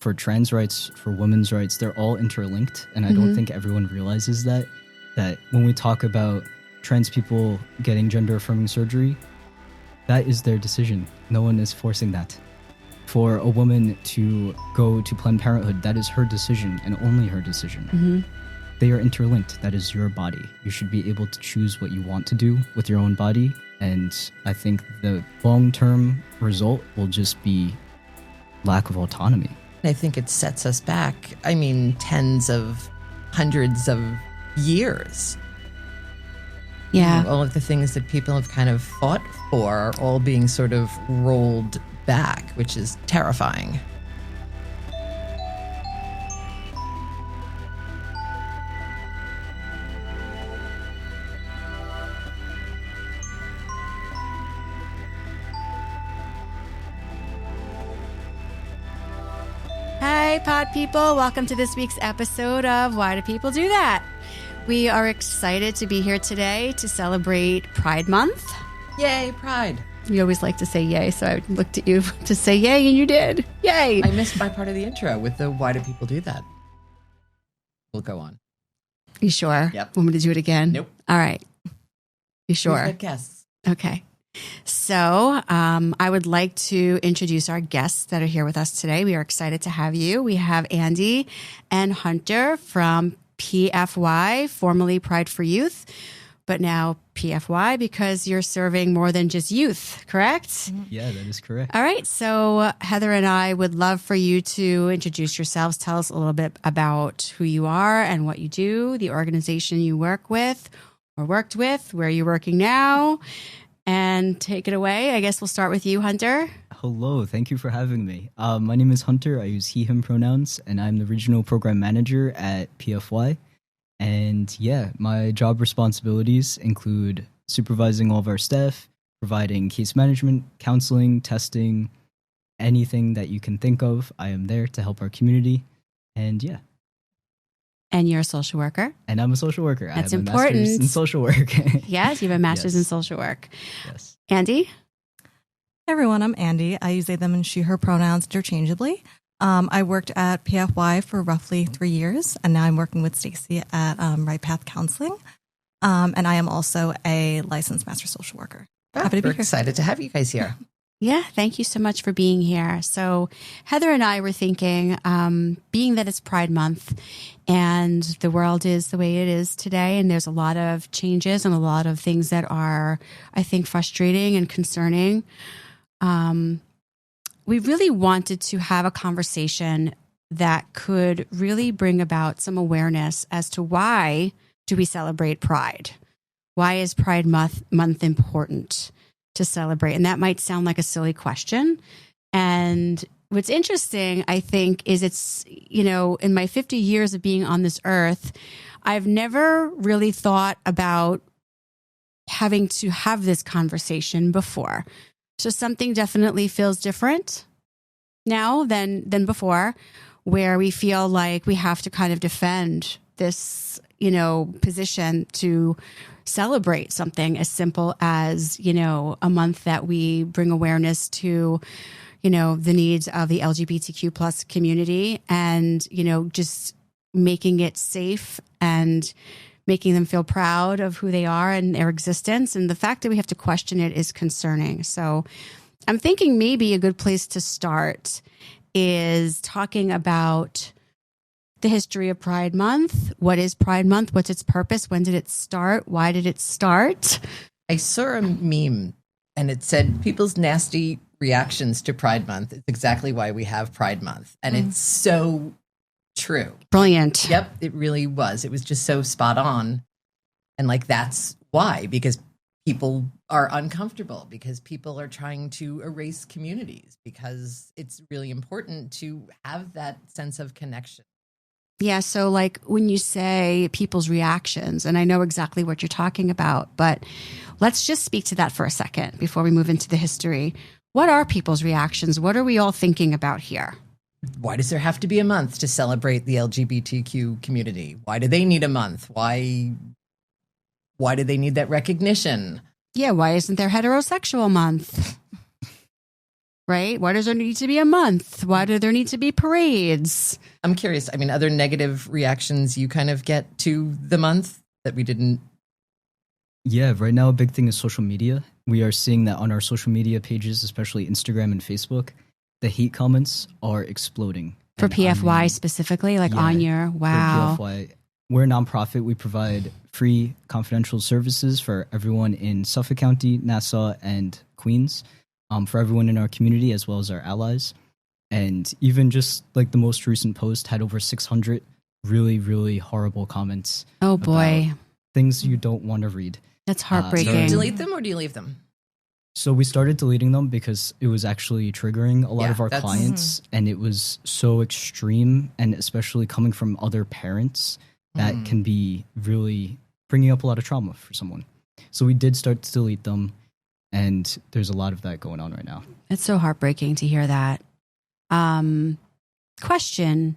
for trans rights, for women's rights, they're all interlinked. And I don't think everyone realizes that when we talk about trans people getting gender affirming surgery, that is their decision. No one is forcing that. For a woman to go to Planned Parenthood, that is her decision and only her decision. They are interlinked. That is your body. You should be able to choose what you want to do with your own body. And I think the long-term result will just be lack of autonomy. I think it sets us back, tens of hundreds of years. Yeah. All of the things that people have kind of fought for are all being sort of rolled back, which is terrifying. Hi, pod people. Welcome to this week's episode of Why Do People Do That? We are excited to be here today to celebrate Pride Month. Yay, Pride. You always like to say yay, so I looked at you to say yay, and you did. Yay. I missed my part of the intro with the why do people do that? We'll go on. You sure? Yep. Want me to do it again? Nope. All right. You sure? We've got guests. Okay. So I would like to introduce our guests that are here with us today. We are excited to have you. We have Andi and Hunter from PFY, formerly Pride for Youth, but now PFY because you're serving more than just youth, correct? Yeah, that is correct. All right. So Heather and I would love for you to introduce yourselves. Tell us a little bit about who you are and what you do, the organization you work with or worked with, where you're working now, and take it away. I guess we'll start with you, Hunter. Hello, thank you for having me. My name is Hunter. I use he, him pronouns, and I'm the regional program manager at PFY. And yeah, my job responsibilities include supervising all of our staff, providing case management, counseling, testing, anything that you can think of. I am there to help our community. And yeah. And you're a social worker. And I'm a social worker. That's I have important. a master's in social work. Yes, you have a master's in Yes. social work. Yes. Andi? Hey everyone, I'm Andi. I use they, them, and she, her pronouns interchangeably. I worked at PFY for roughly 3 years, and now I'm working with Stacy at Right Path Counseling. And I am also a licensed master social worker. Happy to be We're here. excited to have you guys here. Yeah, thank you so much for being here. So Heather and I were thinking, being that it's Pride Month and the world is the way it is today, and there's a lot of changes and a lot of things that are, I think, frustrating and concerning. We really wanted to have a conversation that could really bring about some awareness as to why do we celebrate Pride? Why is Pride Month important to celebrate? And that might sound like a silly question. And what's interesting, I think, is it's, in my 50 years of being on this earth, I've never really thought about having to have this conversation before. So something definitely feels different now than before, where we feel like we have to kind of defend this, position to celebrate something as simple as, a month that we bring awareness to, the needs of the LGBTQ plus community and, just making it safe and making them feel proud of who they are and their existence. And the fact that we have to question it is concerning. So I'm thinking maybe a good place to start is talking about the history of Pride Month. What is Pride Month? What's its purpose? When did it start? Why did it start? I saw a meme and it said people's nasty reactions to Pride Month is exactly why we have Pride Month. And it's so true. Brilliant. Yep, it really was. It was just so spot on. And that's why, because people are uncomfortable, because people are trying to erase communities, because it's really important to have that sense of connection. Yeah. So when you say people's reactions, and I know exactly what you're talking about, but let's just speak to that for a second before we move into the history. What are people's reactions? What are we all thinking about here? Why does there have to be a month to celebrate the LGBTQ community? Why do they need a month? Why do they need that recognition? Yeah. Why isn't there heterosexual month? right? Why does there need to be a month? Why do there need to be parades? I'm curious. I mean, other negative reactions you kind of get to the month that we didn't. Yeah, right now a big thing is social media. We are seeing that on our social media pages, especially Instagram and Facebook, the hate comments are exploding. For And PFY specifically, like yeah, on your, wow. For PFY, we're a nonprofit. We provide free confidential services for everyone in Suffolk County, Nassau, and Queens, for everyone in our community as well as our allies. And even just like the most recent post had over 600 really, really horrible comments. Oh boy. Things you don't want to read. That's Do heartbreaking. you delete them or do you leave them? So we started deleting them because it was actually triggering a lot of our clients, and it was so extreme, and especially coming from other parents, that can be really bringing up a lot of trauma for someone. So we did start to delete them, and there's a lot of that going on right now. It's so heartbreaking to hear that. Question,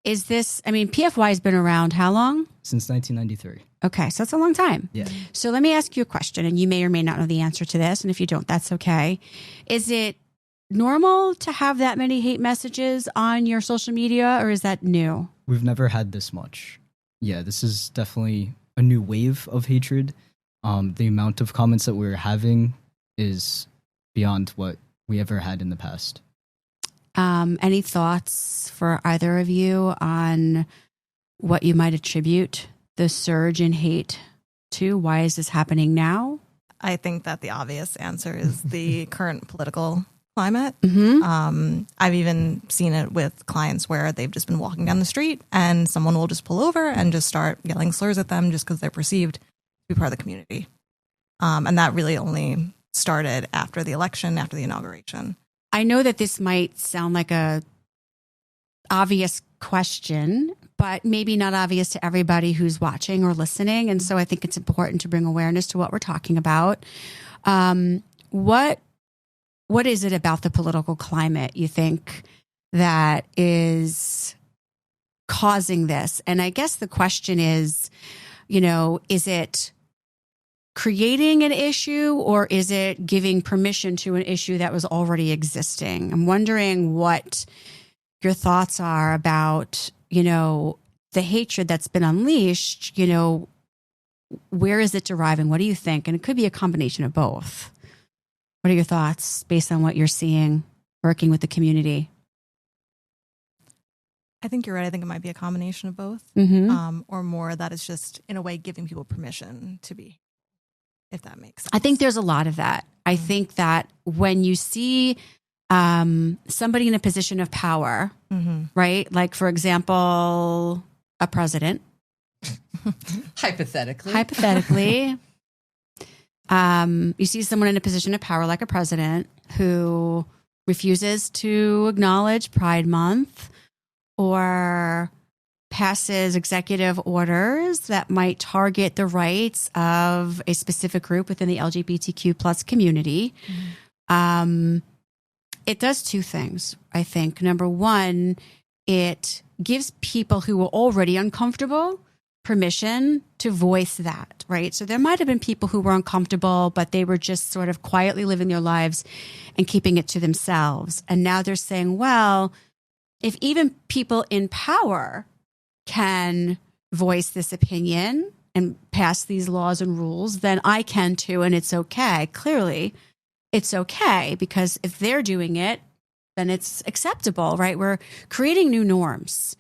is this, I mean, PFY has been around how long? Since 1993. Okay, so that's a long time. Yeah. So let me ask you a question, and you may or may not know the answer to this, and if you don't, that's okay. Is it normal to have that many hate messages on your social media, or is that new? We've never had this much. Yeah, this is definitely a new wave of hatred. The amount of comments that we're having is beyond what we ever had in the past. Any thoughts for either of you on what you might attribute the surge in hate to? Why is this happening now? I think that the obvious answer is the current political climate. I've even seen it with clients where they've just been walking down the street and someone will just pull over and just start yelling slurs at them just because they're perceived to be part of the community. And that really only started after the election, after the inauguration. I know that this might sound like a obvious question, but maybe not obvious to everybody who's watching or listening. And so I think it's important to bring awareness to what we're talking about. What is it about the political climate you think that is causing this? And I guess the question is, is it creating an issue, or is it giving permission to an issue that was already existing? I'm wondering what your thoughts are about, the hatred that's been unleashed, where is it deriving? What do you think? And it could be a combination of both. What are your thoughts based on what you're seeing working with the community? I think you're right. I think it might be a combination of both, or more that is just in a way giving people permission to be, if that makes sense. I think there's a lot of that. I think that when you see somebody in a position of power, right? Like, for example, a president. Hypothetically. You see someone in a position of power like a president who refuses to acknowledge Pride Month or passes executive orders that might target the rights of a specific group within the LGBTQ plus community. It does two things, I think. Number one, it gives people who were already uncomfortable permission to voice that, right? So there might have been people who were uncomfortable, but they were just sort of quietly living their lives and keeping it to themselves. And now they're saying, well, if even people in power can voice this opinion and pass these laws and rules, then I can too, and it's okay. Clearly, it's okay, because if they're doing it, then it's acceptable, right? We're creating new norms,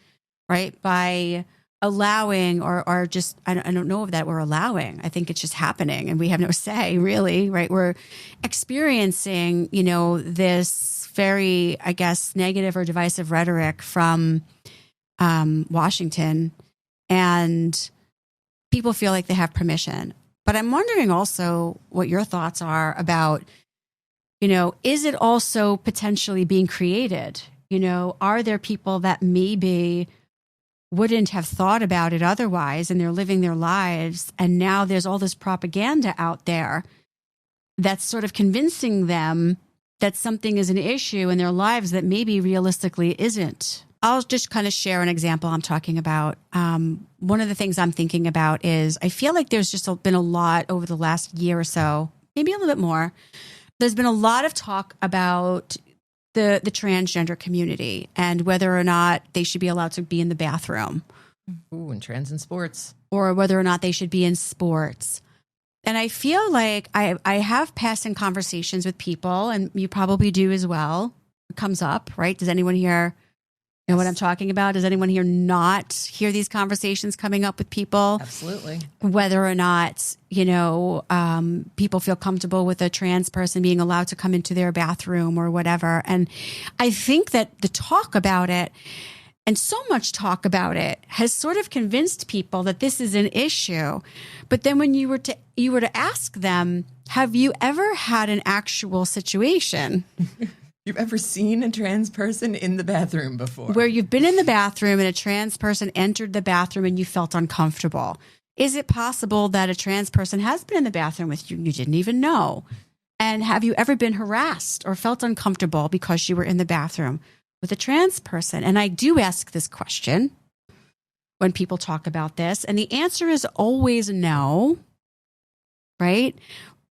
right? By allowing or just, I don't know if that we're allowing. I think it's just happening and we have no say, really, right? We're experiencing, this very, I guess, negative or divisive rhetoric from Washington, and people feel like they have permission. But I'm wondering also what your thoughts are about, is it also potentially being created? Are there people that maybe wouldn't have thought about it otherwise and they're living their lives, and now there's all this propaganda out there that's sort of convincing them that something is an issue in their lives that maybe realistically isn't? I'll just kind of share an example I'm talking about. One of the things I'm thinking about is I feel like there's just been a lot over the last year or so, maybe a little bit more. There's been a lot of talk about the transgender community and whether or not they should be allowed to be in the bathroom. Ooh, and trans in sports. Or whether or not they should be in sports. And I feel like I have passing conversations with people, and you probably do as well. It comes up, right? Does anyone here know what I'm talking about? Does anyone here not hear these conversations coming up with people? Absolutely. Whether or not, people feel comfortable with a trans person being allowed to come into their bathroom or whatever. And I think that the talk about it, and so much talk about it, has sort of convinced people that this is an issue. But then when you were to ask them, have you ever had an actual situation You've ever seen a trans person in the bathroom before? where you've been in the bathroom and a trans person entered the bathroom and you felt uncomfortable? Is it possible that a trans person has been in the bathroom with you and you didn't even know? And have you ever been harassed or felt uncomfortable because you were in the bathroom with a trans person? And I do ask this question when people talk about this, and the answer is always no, right?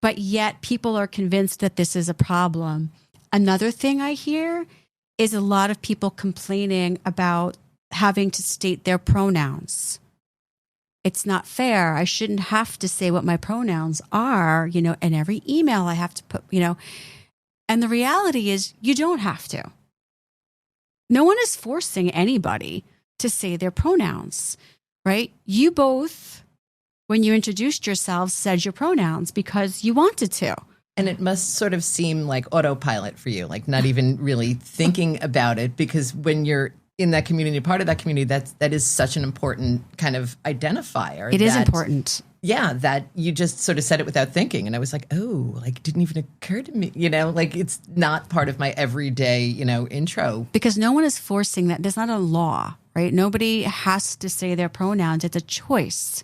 But yet people are convinced that this is a problem. Another thing I hear is a lot of people complaining about having to state their pronouns. It's not fair. I shouldn't have to say what my pronouns are, in every email I have to put, And the reality is you don't have to. No one is forcing anybody to say their pronouns, right? You both, when you introduced yourselves, said your pronouns because you wanted to. And it must sort of seem like autopilot for you, like not even really thinking about it, because when you're in that community, part of that community, that is such an important kind of identifier. It is important. Yeah, that you just sort of said it without thinking. And I was like, oh, like it didn't even occur to me, like it's not part of my everyday, intro. Because no one is forcing that. There's not a law, right? Nobody has to say their pronouns. It's a choice.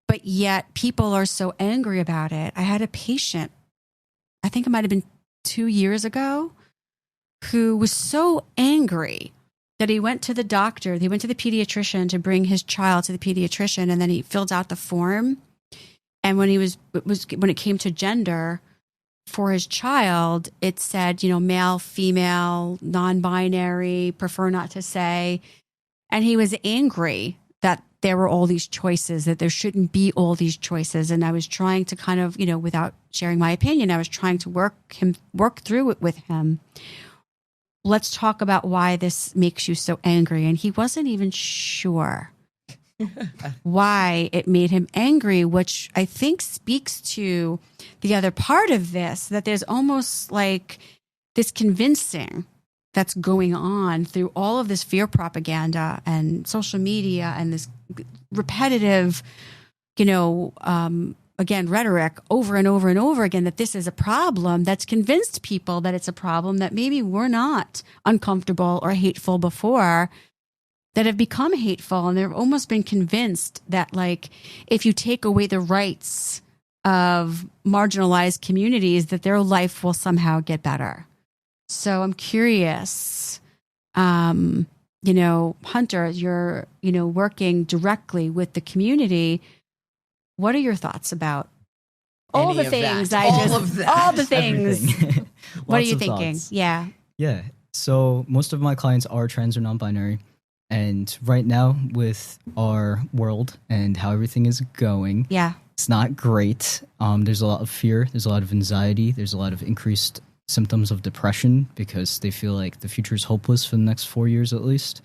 But yet people are so angry about it. I had a patient, I think it might have been 2 years ago, who was so angry that he went to the doctor. He went to the pediatrician to bring his child to the pediatrician, and then he filled out the form. And when it came to gender for his child, it said, male, female, non-binary, prefer not to say. And he was angry that there were all these choices, that there shouldn't be all these choices. And I was trying to kind of, without sharing my opinion, I was trying to work through it with him. Let's talk about why this makes you so angry. And he wasn't even sure why it made him angry, which I think speaks to the other part of this, that there's almost like this convincing that's going on through all of this fear propaganda and social media and this repetitive, again, rhetoric over and over and over again, that this is a problem, that's convinced people that it's a problem that maybe were not uncomfortable or hateful before, that have become hateful. And they've almost been convinced that, like, if you take away the rights of marginalized communities, that their life will somehow get better. So I'm curious, Hunter, you're, working directly with the community. What are your thoughts about all the things all the things? What are you thinking? Thoughts. Yeah. Yeah. So most of my clients are trans or non-binary. And right now with our world and how everything is going, it's not great. There's a lot of fear. There's a lot of anxiety. There's a lot of increased symptoms of depression because they feel like the future is hopeless for the next 4 years at least.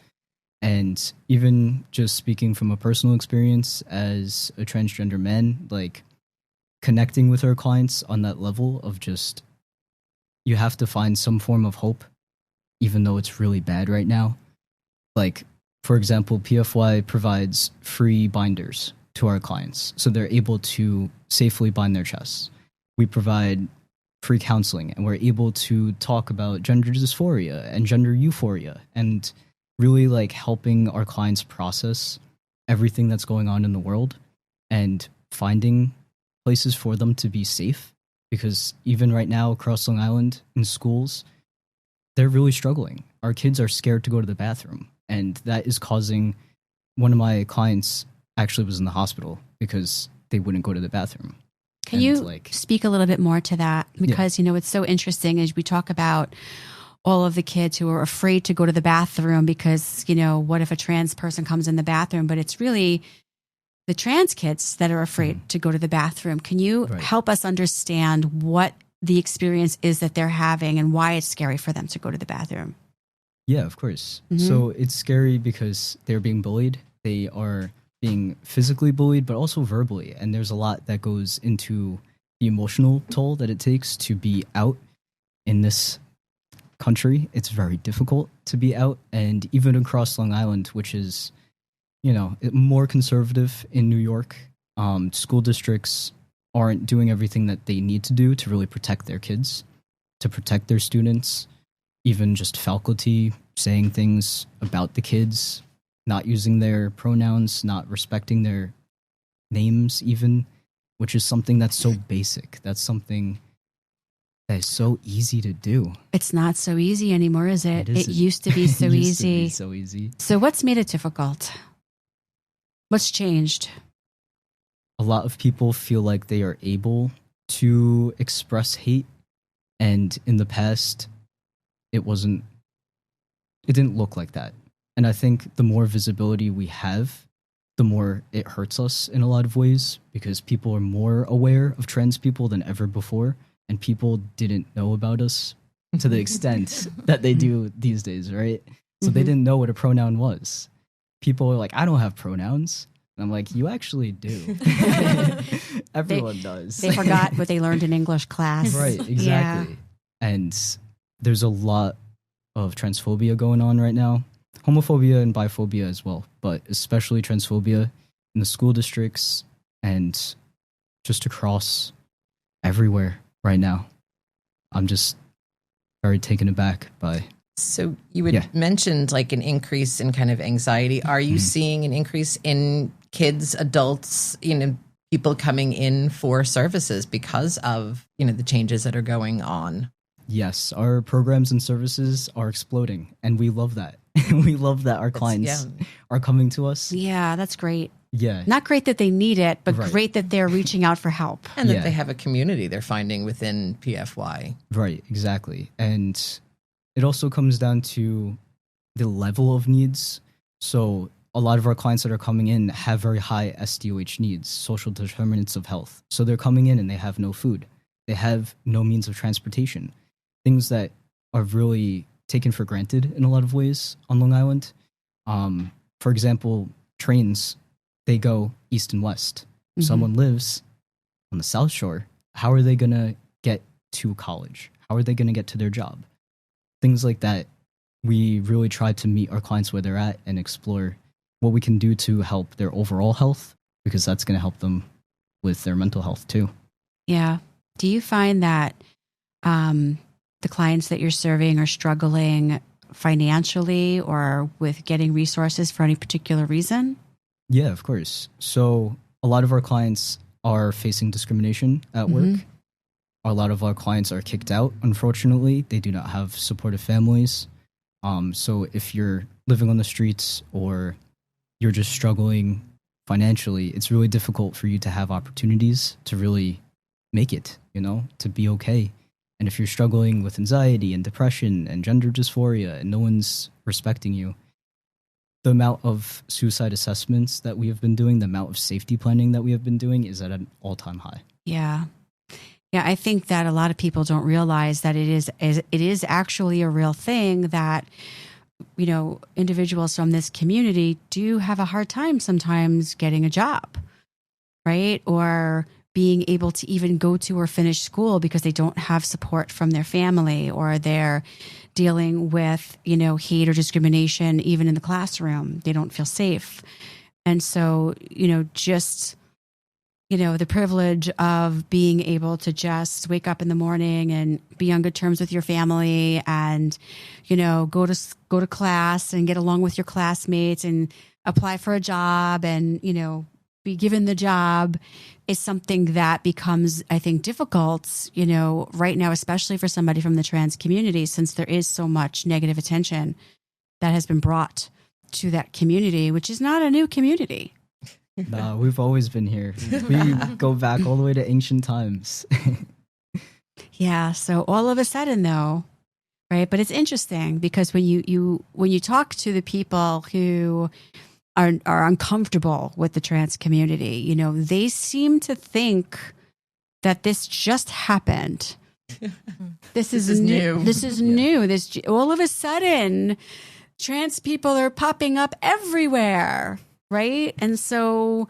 And even just speaking from a personal experience as a transgender man, like connecting with our clients on that level of just, you have to find some form of hope, even though it's really bad right now. Like, for example, PFY provides free binders to our clients, so they're able to safely bind their chests. We provide free counseling, and we're able to talk about gender dysphoria and gender euphoria, and really like helping our clients process everything that's going on in the world and finding places for them to be safe. Because even right now across Long Island in schools, they're really struggling. Our kids are scared to go to the bathroom. And that is causing, one of my clients actually was in the hospital because they wouldn't go to the bathroom. Can you speak a little bit more to that? Because, it's so interesting as we talk about all of the kids who are afraid to go to the bathroom because, what if a trans person comes in the bathroom? But it's really the trans kids that are afraid to go to the bathroom. Can you help us understand what the experience is that they're having and why it's scary for them to go to the bathroom? Yeah, of course. So it's scary because they're being bullied. They are being physically bullied, but also verbally. And there's a lot that goes into the emotional toll that it takes to be out in this country. It's very difficult to be out. And even across Long Island, which is, more conservative in New York, school districts aren't doing everything that they need to do to really protect their kids, to protect their students, even just faculty saying things about the kids, not using their pronouns, not respecting their names even, which is something that's so basic. That's something that is so easy to do. It's not so easy anymore, is it? It used to be so it used easy. To be so easy. So what's made it difficult? What's changed? A lot of people feel like they are able to express hate, and in the past, it didn't look like that. And I think the more visibility we have, the more it hurts us in a lot of ways, because people are more aware of trans people than ever before, and people didn't know about us to the extent that they do these days, right? So they didn't know what a pronoun was. People are like, I don't have pronouns. And I'm like, you actually do. Everyone does. They forgot what they learned in English class. Right, exactly. Yeah. And there's a lot of transphobia going on right now. Homophobia and biphobia as well, but especially transphobia in the school districts and just across everywhere right now. I'm just very taken aback by... So you had mentioned like an increase in kind of anxiety. Are you seeing an increase in kids, adults, people coming in for services because of, the changes that are going on? Yes, our programs and services are exploding, and we love that. We love that our clients are coming to us. Yeah, that's great. Yeah. Not great that they need it, but great that they're reaching out for help. And that they have a community they're finding within PFY. Right, exactly. And it also comes down to the level of needs. So a lot of our clients that are coming in have very high SDOH needs, social determinants of health. So they're coming in and they have no food. They have no means of transportation. Things that are really taken for granted in a lot of ways on Long Island. For example, trains, they go east and west. Someone lives on the South Shore. How are they going to get to college? How are they going to get to their job? Things like that. We really try to meet our clients where they're at and explore what we can do to help their overall health, because that's going to help them with their mental health too. Yeah. Do you find that the clients that you're serving are struggling financially or with getting resources for any particular reason? Yeah, of course. So a lot of our clients are facing discrimination at work. A lot of our clients are kicked out, unfortunately. They do not have supportive families. So if you're living on the streets or you're just struggling financially, it's really difficult for you to have opportunities to really make it, to be okay. And if you're struggling with anxiety and depression and gender dysphoria and no one's respecting you, the amount of suicide assessments that we have been doing, the amount of safety planning that we have been doing is at an all-time high. Yeah. Yeah, I think that a lot of people don't realize that it is actually a real thing that, individuals from this community do have a hard time sometimes getting a job, right? Or being able to even go to or finish school because they don't have support from their family, or they're dealing with, hate or discrimination even in the classroom. They don't feel safe. And so, just the privilege of being able to just wake up in the morning and be on good terms with your family and, go to class and get along with your classmates and apply for a job and, be given the job is something that becomes, I think, difficult, right now, especially for somebody from the trans community, since there is so much negative attention that has been brought to that community, which is not a new community. No, we've always been here. We go back all the way to ancient times. Yeah. So all of a sudden, though, right? But it's interesting because when you talk to the people who are uncomfortable with the trans community, you know, they seem to think that this just happened. This is new. This is new. This all of a sudden, trans people are popping up everywhere, right? And so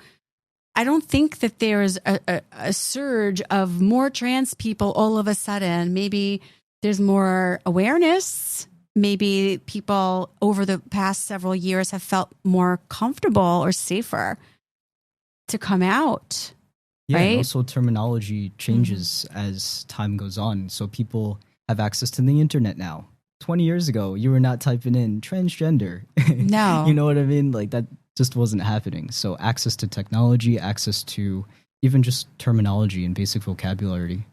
I don't think that there is a surge of more trans people all of a sudden. Maybe there's more awareness. Maybe people over the past several years have felt more comfortable or safer to come out. Yeah, right? And also terminology changes as time goes on. So people have access to the internet now. 20 years ago, you were not typing in transgender. No. You know what I mean? Like that just wasn't happening. So access to technology, access to even just terminology and basic vocabulary,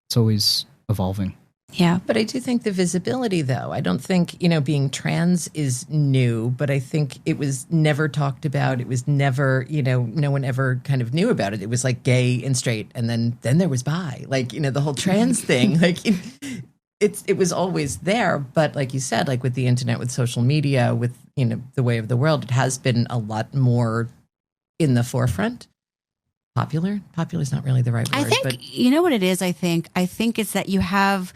it's always evolving. Yeah. But I do think the visibility, though, I don't think, you know, being trans is new, but I think it was never talked about. It was never, you know, no one ever kind of knew about it. It was like gay and straight. And then there was bi, like, you know, the whole trans thing, like it was always there. But like you said, like with the internet, with social media, with, you know, the way of the world, it has been a lot more in the forefront. Popular is not really the right word. I think, but you know what it is, I think it's that you have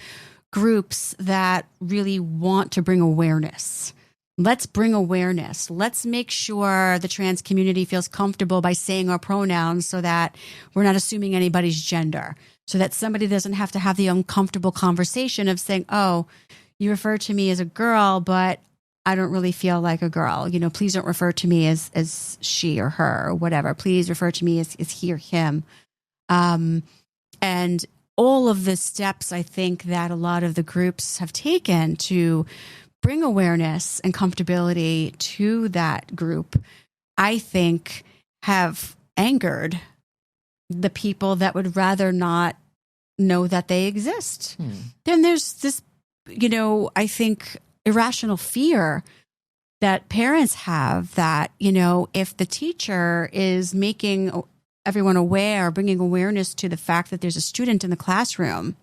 groups that really want to bring awareness. Let's bring awareness. Let's make sure the trans community feels comfortable by saying our pronouns so that we're not assuming anybody's gender, so that somebody doesn't have to have the uncomfortable conversation of saying, oh, you refer to me as a girl, but I don't really feel like a girl. You know, please don't refer to me as she or her or whatever. Please refer to me as he or him. And all of the steps I think that a lot of the groups have taken to bring awareness and comfortability to that group, I think have angered the people that would rather not know that they exist. Then there's this, you know, I think irrational fear that parents have that, you know, if the teacher is making everyone aware, bringing awareness to the fact that there's a student in the classroom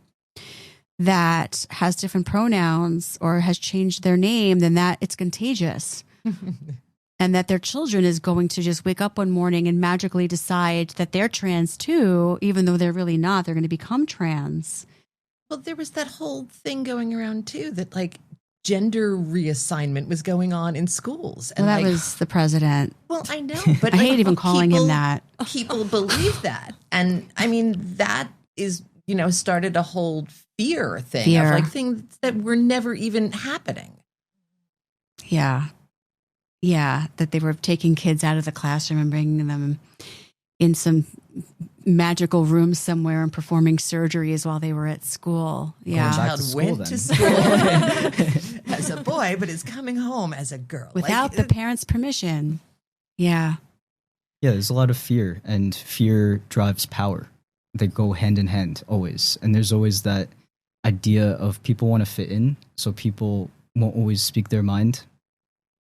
that has different pronouns or has changed their name, then that it's contagious. And that their children is going to just wake up one morning and magically decide that they're trans too, even though they're really not. They're going to become trans. well, there was that whole thing going around too that like gender reassignment was going on in schools. And that was the president. Well, I know, but I hate even calling him that. People believe that. And I mean, that is, you know, started a whole fear thing of like things that were never even happening. Yeah. Yeah. That they were taking kids out of the classroom and bringing them in some magical room somewhere and performing surgeries while they were at school. Yeah. Child went to school as a boy, but is coming home as a girl. Without the parents' permission. Yeah. Yeah, there's a lot of fear, and fear drives power. They go hand in hand always. And there's always that idea of people want to fit in, so people won't always speak their mind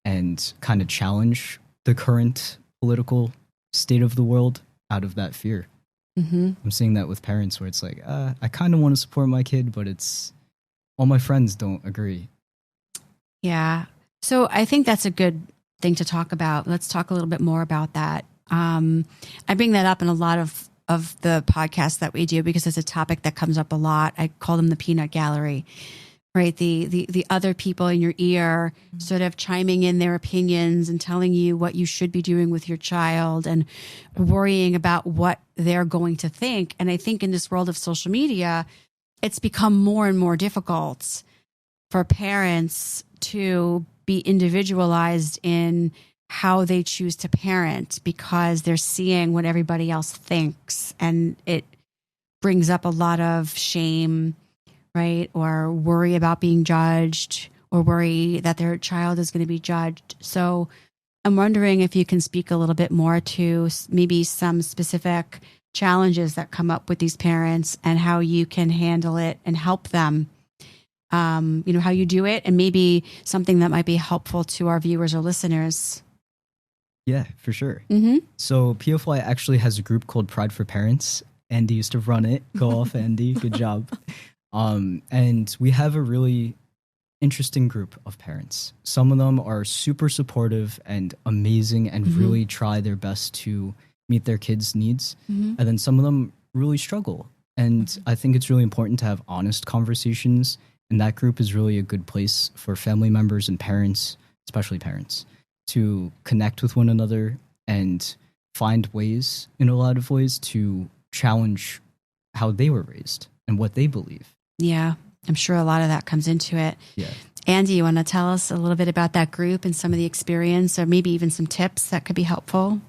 and kind of challenge the current political state of the world out of that fear. Mm-hmm. I'm seeing that with parents where it's like, I kind of want to support my kid, but it's all my friends don't agree. Yeah. So I think that's a good thing to talk about. Let's talk a little bit more about that. I bring that up in a lot of the podcasts that we do because it's a topic that comes up a lot. I call them the peanut gallery, right? The other people in your ear sort of chiming in their opinions and telling you what you should be doing with your child and worrying about what they're going to think. And I think in this world of social media, it's become more and more difficult for parents to be individualized in how they choose to parent because they're seeing what everybody else thinks. And it brings up a lot of shame, right? Or worry about being judged or worry that their child is going to be judged. So I'm wondering if you can speak a little bit more to maybe some specific challenges that come up with these parents and how you can handle it and help them. You know, how you do it and maybe something that might be helpful to our viewers or listeners. Yeah, for sure. Mm-hmm. So PFY actually has a group called Pride for Parents. Andy used to run it. Go off, Andy. Good job. And we have a really interesting group of parents. Some of them are super supportive and amazing and really try their best to meet their kids' needs. And then some of them really struggle. And I think it's really important to have honest conversations. And that group is really a good place for family members and parents, especially parents, to connect with one another and find ways, in a lot of ways, to challenge how they were raised and what they believe. Yeah, I'm sure a lot of that comes into it. Yeah. Andi, you want to tell us a little bit about that group and some of the experience, or maybe even some tips that could be helpful?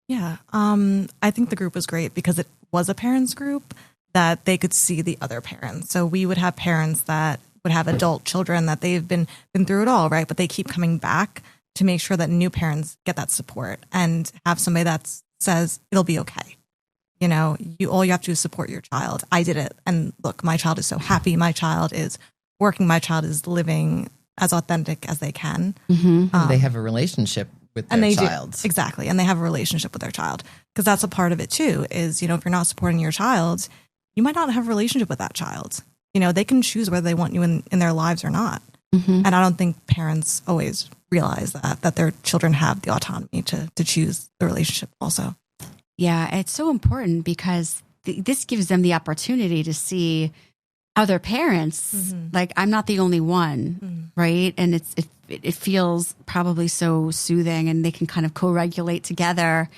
Yeah, I think the group was great because it was a parents group that they could see the other parents. So we would have parents that would have adult children that they've been through it all, right? But they keep coming back to make sure that new parents get that support and have somebody that says it'll be okay. You know, all you have to do is support your child. I did it. And look, my child is so happy. My child is working. My child is living as authentic as they can. They have a relationship with their child. Do, exactly. And they have a relationship with their child. Because that's a part of it too, is, you know, if you're not supporting your child, you might not have a relationship with that child. You know, they can choose whether they want you in their lives or not. And I don't think parents always realize that their children have the autonomy to choose the relationship also. Yeah, it's so important because this gives them the opportunity to see other parents. Like, I'm not the only one, right? And it feels probably so soothing, and they can kind of co-regulate together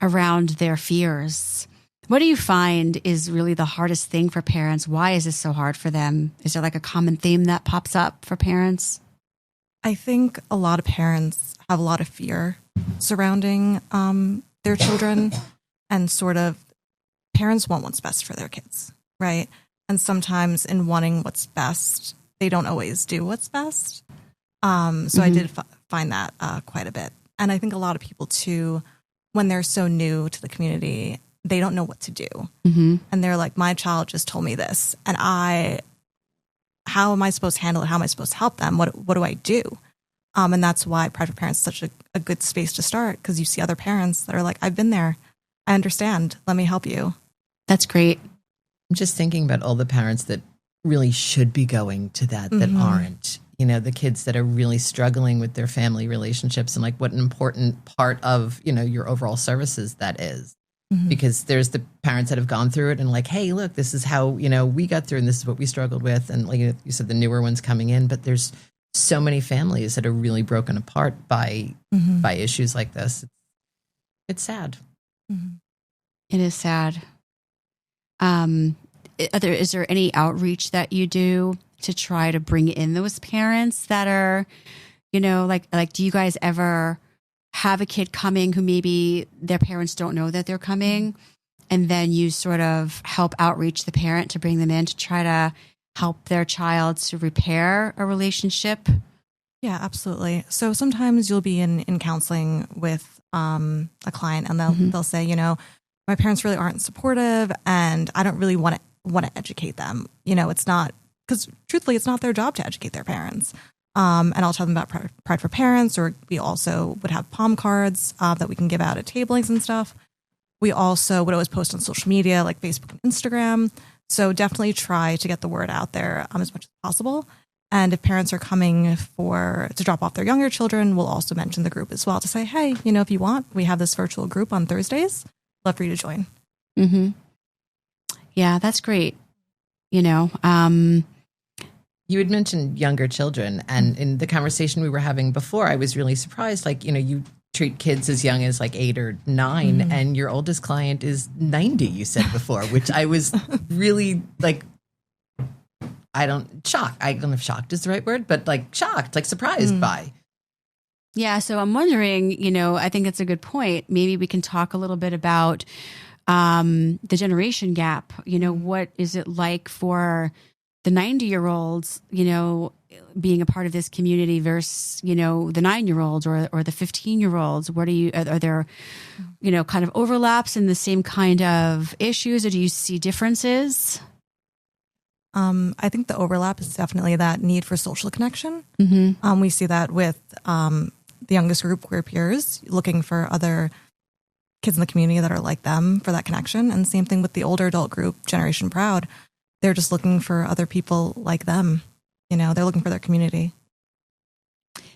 around their fears. What do you find is really the hardest thing for parents? Why is this so hard for them? Is there like a common theme that pops up for parents? I think a lot of parents have a lot of fear surrounding their children, and sort of parents want what's best for their kids, right? And sometimes in wanting what's best, they don't always do what's best. So I did find that quite a bit. And I think a lot of people too, when they're so new to the community, they don't know what to do. And they're like, my child just told me this, and how am I supposed to handle it? How am I supposed to help them? What do I do? And that's why Pride for Parents is such a good space to start, because you see other parents that are like, I've been there. I understand. Let me help you. That's great. I'm just thinking about all the parents that really should be going to that aren't. You know, the kids that are really struggling with their family relationships, and like what an important part of, you know, your overall services that is. Because there's the parents that have gone through it and like, hey, look, this is how, you know, we got through and this is what we struggled with. And like you said, the newer ones coming in, but there's so many families that are really broken apart by issues like this. It's sad. It is sad. Is there any outreach that you do to try to bring in those parents that are, you know, like do you guys ever have a kid coming who maybe their parents don't know that they're coming, and then you sort of help outreach the parent to bring them in to try to help their child to repair a relationship? Yeah, absolutely. So sometimes you'll be in counseling with a client, and they'll say, you know, my parents really aren't supportive, and I don't really want to educate them. You know, it's not, because truthfully, it's not their job to educate their parents. And I'll tell them about Pride for Parents, or we also would have palm cards that we can give out at tablings and stuff. We also would always post on social media like Facebook and Instagram. So definitely try to get the word out there as much as possible. And if parents are coming to drop off their younger children, we'll also mention the group as well to say, hey, you know, if you want, we have this virtual group on Thursdays. Love for you to join. Yeah, that's great. You know, you had mentioned younger children, and in the conversation we were having before, I was really surprised. Like, you know, you treat kids as young as like 8 or 9, and your oldest client is 90, you said before, which I was really like, I don't know if shocked is the right word, but like shocked, like surprised by. Yeah. So I'm wondering, you know, I think that's a good point. Maybe we can talk a little bit about the generation gap. You know, what is it like for the 90-year-olds, you know, being a part of this community versus, you know, the 9-year-olds or the 15-year-olds? Are there, you know, kind of overlaps in the same kind of issues, or do you see differences? I think the overlap is definitely that need for social connection. We see that with the youngest group, queer peers, looking for other kids in the community that are like them for that connection. And same thing with the older adult group, Generation Proud. They're just looking for other people like them. they're looking for their community.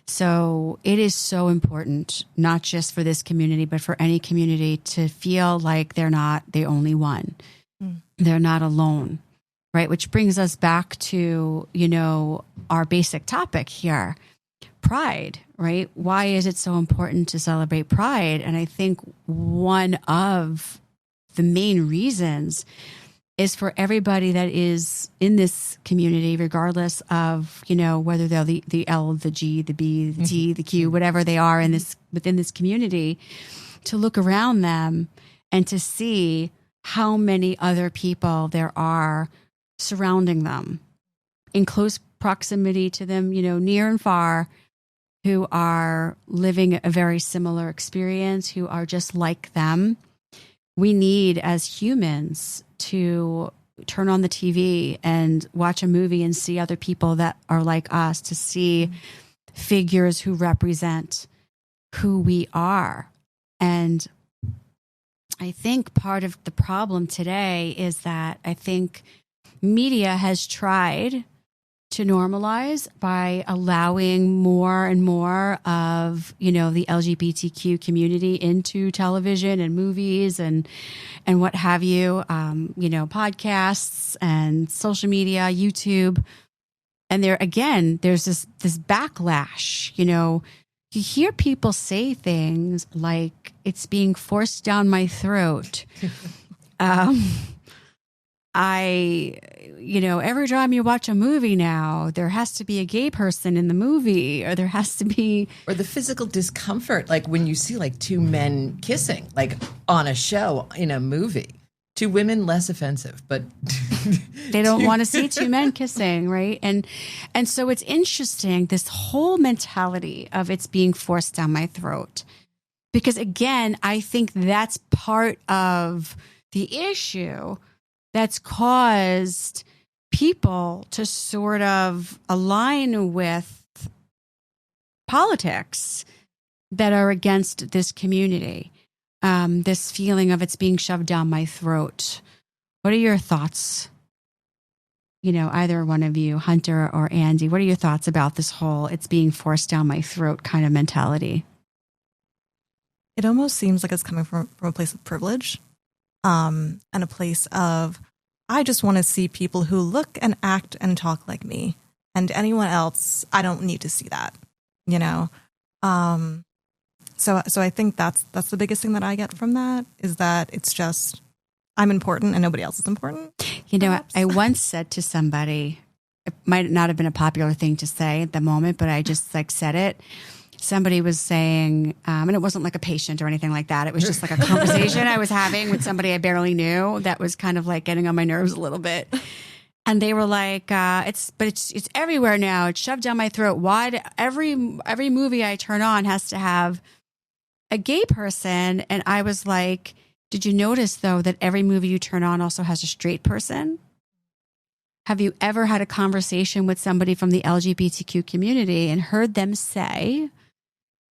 So it is so important, not just for this community, but for any community, to feel like they're not the only one. They're not alone, right? Which brings us back to, our basic topic here, pride, right? Why is it so important to celebrate pride? And I think one of the main reasons is for everybody that is in this community, regardless of, whether they're the L, the G, the B, the T, the Q, whatever they are within this community, to look around them and to see how many other people there are surrounding them in close proximity to them, near and far, who are living a very similar experience, who are just like them. We need, as humans, to turn on the TV and watch a movie and see other people that are like us, to see figures who represent who we are. And I think part of the problem today is that I think media has tried to normalize by allowing more and more of, the LGBTQ community into television and movies and what have you, podcasts and social media, YouTube. And there's this backlash, you hear people say things like, it's being forced down my throat. Every time you watch a movie now, there has to be a gay person in the movie, or there has to be... Or the physical discomfort, like when you see like two men kissing, like on a show, in a movie. Two women, less offensive, but... They don't want to see two men kissing, right? And so it's interesting, this whole mentality of it's being forced down my throat. Because again, I think that's part of the issue that's caused people to sort of align with politics that are against this community. This feeling of it's being shoved down my throat. What are your thoughts? Either one of you, Hunter or Andi, what are your thoughts about this whole it's being forced down my throat kind of mentality? It almost seems like it's coming from a place of privilege. And a place of, I just want to see people who look and act and talk like me, and anyone else, I don't need to see that, So I think that's the biggest thing that I get from that, is that it's just, I'm important and nobody else is important. I once said to somebody, it might not have been a popular thing to say at the moment, but I just said it. Somebody was saying, and it wasn't like a patient or anything like that. It was just like a conversation I was having with somebody I barely knew that was kind of like getting on my nerves a little bit. And they were like, it's everywhere now. It's shoved down my throat. Why every movie I turn on has to have a gay person? And I was like, did you notice though that every movie you turn on also has a straight person? Have you ever had a conversation with somebody from the LGBTQ community and heard them say,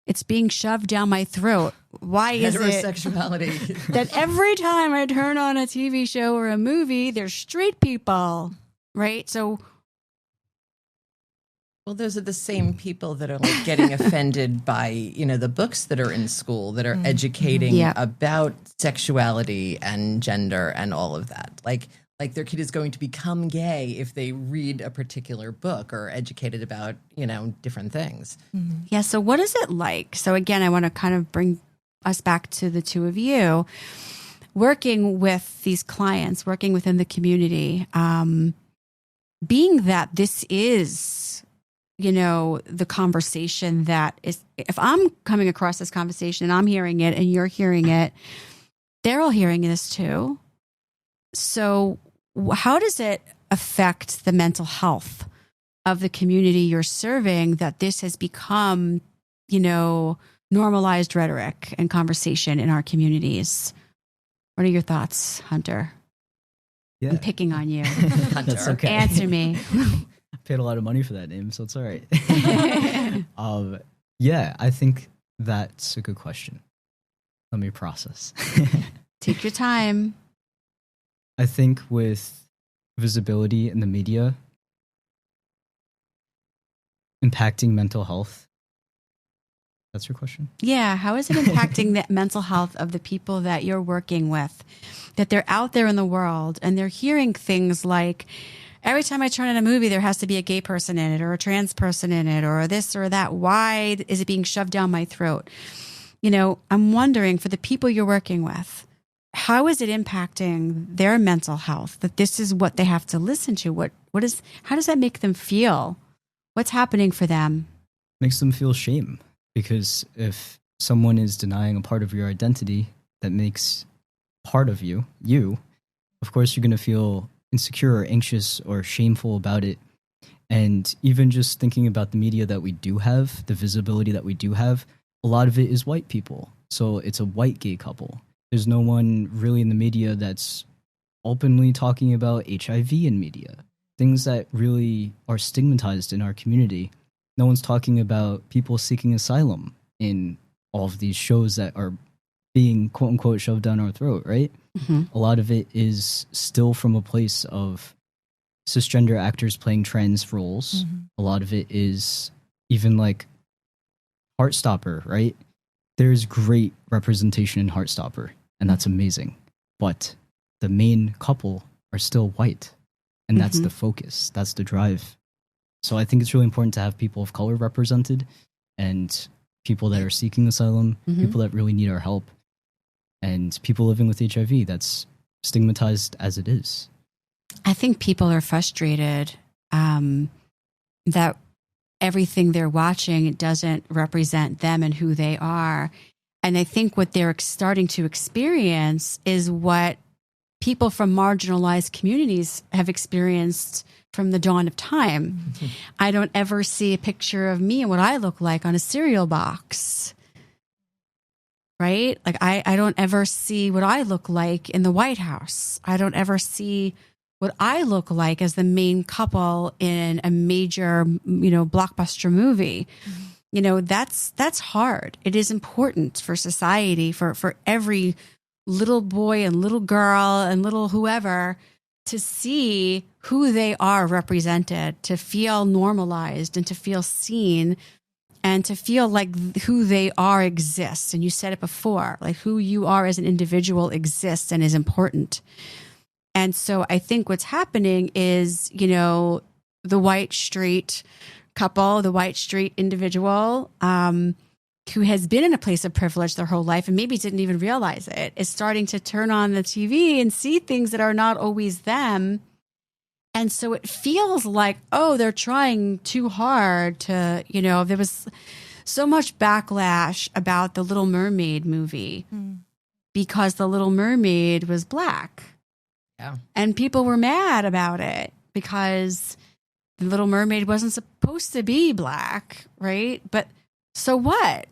it's being shoved down my throat? Why is it heterosexuality that every time I turn on a TV show or a movie, there's straight people, right? So, well, those are the same people that are like getting offended by, the books that are in school that are educating about sexuality and gender and all of that. Like their kid is going to become gay if they read a particular book or are educated about, different things. Mm-hmm. Yeah. So what is it like? So again, I want to kind of bring us back to the two of you working with these clients, working within the community, being that this is, the conversation that is, if I'm coming across this conversation and I'm hearing it and you're hearing it, they're all hearing this too. So how does it affect the mental health of the community you're serving that this has become, normalized rhetoric and conversation in our communities? What are your thoughts, Hunter? Yeah. I'm picking on you. That's okay. Answer me. I paid a lot of money for that name, so it's all right. Yeah, I think that's a good question. Let me process. Take your time. I think with visibility in the media, impacting mental health. That's your question? Yeah. How is it impacting the mental health of the people that you're working with, that they're out there in the world and they're hearing things like, every time I turn on a movie, there has to be a gay person in it or a trans person in it or this or that. Why is it being shoved down my throat? You know, I'm wondering, for the people you're working with, how is it impacting their mental health that this is what they have to listen to? How does that make them feel? What's happening for them? Makes them feel shame, because if someone is denying a part of your identity that makes part of you, of course you're going to feel insecure or anxious or shameful about it. And even just thinking about the media that we do have, the visibility that we do have, a lot of it is white people. So it's a white gay couple. There's no one really in the media that's openly talking about HIV in media, things that really are stigmatized in our community. No one's talking about people seeking asylum in all of these shows that are being quote unquote shoved down our throat, right? Mm-hmm. A lot of it is still from a place of cisgender actors playing trans roles. Mm-hmm. A lot of it is even like Heartstopper, right? There's great representation in Heartstopper, and that's amazing. But the main couple are still white, and that's the focus. That's the drive. So I think it's really important to have people of color represented, and people that are seeking asylum, people that really need our help, and people living with HIV that's stigmatized as it is. I think people are frustrated that everything they're watching doesn't represent them and who they are. And I think what they're starting to experience is what people from marginalized communities have experienced from the dawn of time. Mm-hmm. I don't ever see a picture of me and what I look like on a cereal box. Right? Like I don't ever see what I look like in the White House. I don't ever see what I look like as the main couple in a major, blockbuster movie. Mm-hmm. That's hard. It is important for society, for every little boy and little girl and little whoever to see who they are represented, to feel normalized and to feel seen and to feel like who they are exists. And you said it before, like who you are as an individual exists and is important. And so I think what's happening is, the white straight couple, the white straight individual who has been in a place of privilege their whole life and maybe didn't even realize it, is starting to turn on the TV and see things that are not always them. And so it feels like, they're trying too hard to, there was so much backlash about the Little Mermaid movie because the Little Mermaid was Black. Yeah. And people were mad about it because the Little Mermaid wasn't supposed to be Black, right? But so what?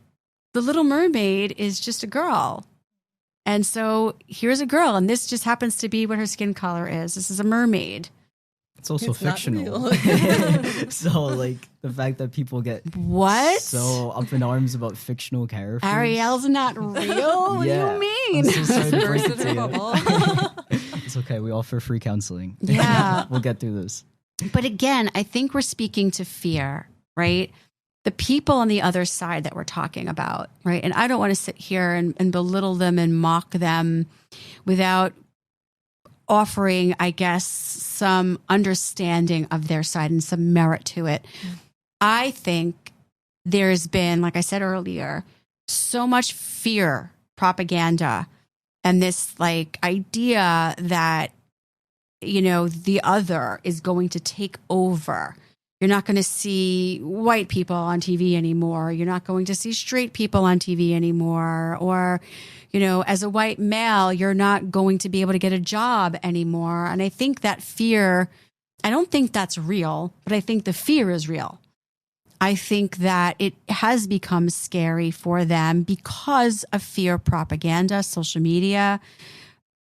The Little Mermaid is just a girl. And so here's a girl, and this just happens to be what her skin color is. This is a mermaid. It's also fictional. So, like, the fact that people get so up in arms about fictional characters. Ariel's not real? What do you mean? I'm so sorry to break it to you. It's okay. We offer free counseling. Yeah. We'll get through this. But again, I think we're speaking to fear, right? The people on the other side that we're talking about, right? And I don't want to sit here and belittle them and mock them without offering, I guess, some understanding of their side and some merit to it. I think there's been, like I said earlier, so much fear propaganda and this like idea that, the other is going to take over. You're not going to see white people on TV anymore. You're not going to see straight people on TV anymore. Or, as a white male, you're not going to be able to get a job anymore. And I think that fear, I don't think that's real, but I think the fear is real. I think that it has become scary for them because of fear propaganda, social media,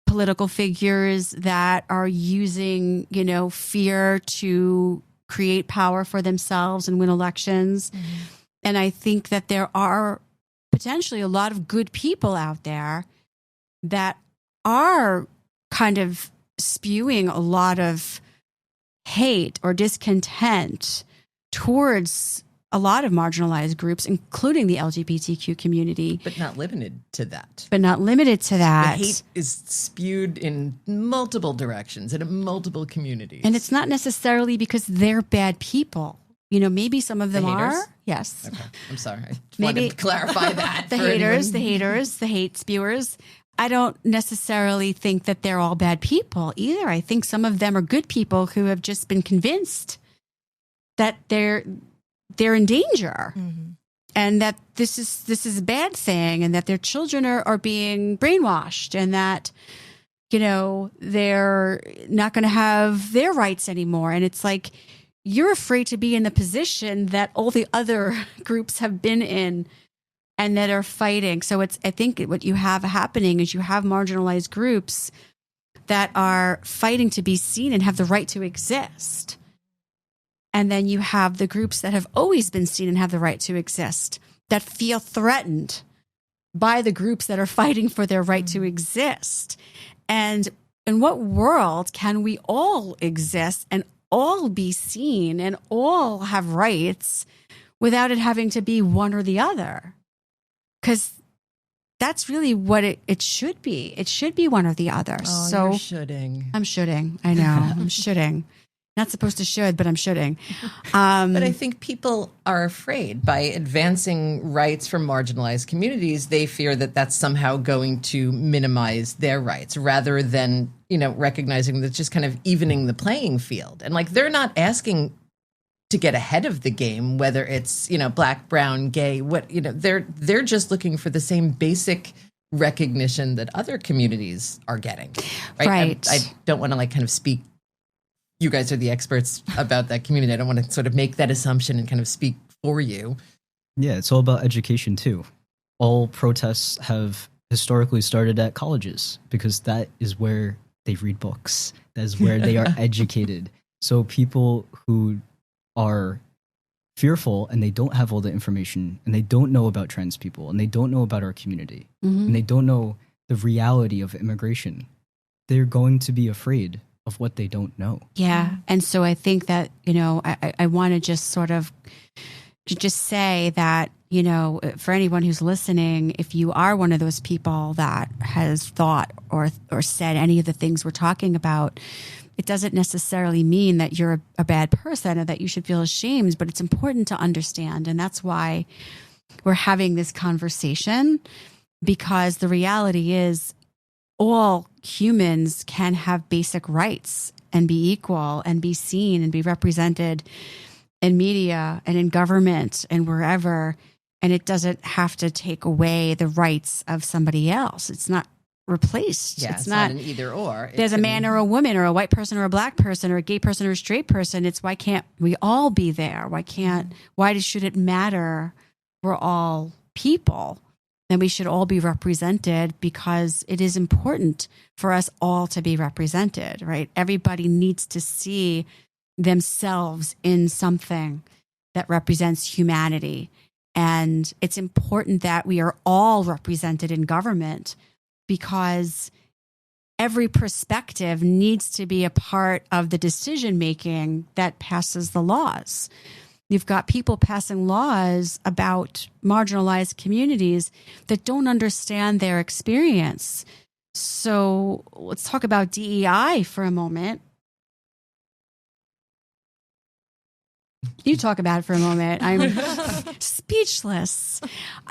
political figures that are using, fear to create power for themselves and win elections. Mm-hmm. And I think that there are potentially a lot of good people out there that are kind of spewing a lot of hate or discontent towards a lot of marginalized groups, including the LGBTQ community. But not limited to that. But not limited to that. The hate is spewed in multiple directions and in multiple communities. And it's not necessarily because they're bad people. You know, maybe some of them are. Yes. Okay. I'm sorry. I wanted to clarify that. The haters, the hate spewers. I don't necessarily think that they're all bad people either. I think some of them are good people who have just been convinced that they're in danger, and that this is a bad thing, and that their children are being brainwashed, and that, you know, they're not going to have their rights anymore. And it's like, you're afraid to be in the position that all the other groups have been in and that are fighting. So I think what you have happening is you have marginalized groups that are fighting to be seen and have the right to exist. And then you have the groups that have always been seen and have the right to exist, that feel threatened by the groups that are fighting for their right to exist. And in what world can we all exist and all be seen and all have rights without it having to be one or the other? Because that's really what it should be. It should be one or the other. Oh, so you're shoulding. I'm shoulding. I know. I'm shoulding. Not supposed to should, but I'm shoulding. But I think people are afraid by advancing rights for marginalized communities. They fear that that's somehow going to minimize their rights rather than, you know, recognizing that it's just kind of evening the playing field. And like, they're not asking to get ahead of the game, whether it's, you know, black, brown, gay, what, you know, they're just looking for the same basic recognition that other communities are getting. Right. I don't want to like kind of speak. You guys are the experts about that community. I don't want to sort of make that assumption and kind of speak for you. Yeah, it's all about education too. All protests have historically started at colleges because that is where they read books. That is where they are educated. So people who are fearful and they don't have all the information and they don't know about trans people and they don't know about our community and they don't know the reality of immigration, they're going to be afraid of what they don't know. Yeah. And so I think that, you know, I want to just sort of just say that, you know, for anyone who's listening, if you are one of those people that has thought or said any of the things we're talking about, it doesn't necessarily mean that you're a bad person or that you should feel ashamed, but it's important to understand. And that's why we're having this conversation, because the reality is all humans can have basic rights and be equal and be seen and be represented in media and in government and wherever. And it doesn't have to take away the rights of somebody else. It's not replaced. Yeah, it's not an either or. There's a man or a woman or a white person or a black person or a gay person or a straight person. It's why can't we all be there? Why should it matter? We're all people. And we should all be represented because it is important for us all to be represented, right? Everybody needs to see themselves in something that represents humanity. And it's important that we are all represented in government because every perspective needs to be a part of the decision-making that passes the laws. You've got people passing laws about marginalized communities that don't understand their experience. So let's talk about DEI for a moment. You talk about it for a moment. I'm speechless.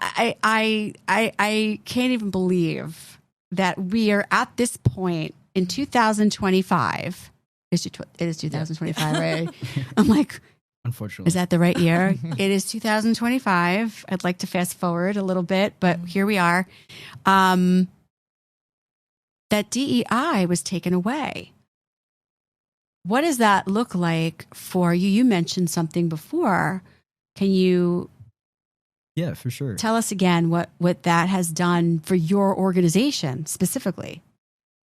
I can't even believe that we are at this point in 2025. It is 2025, right? I'm like, unfortunately. Is that the right year? It is 2025. I'd like to fast forward a little bit, but here we are. That DEI was taken away. What does that look like for you? You mentioned something before. Can you for sure. Tell us again what that has done for your organization specifically?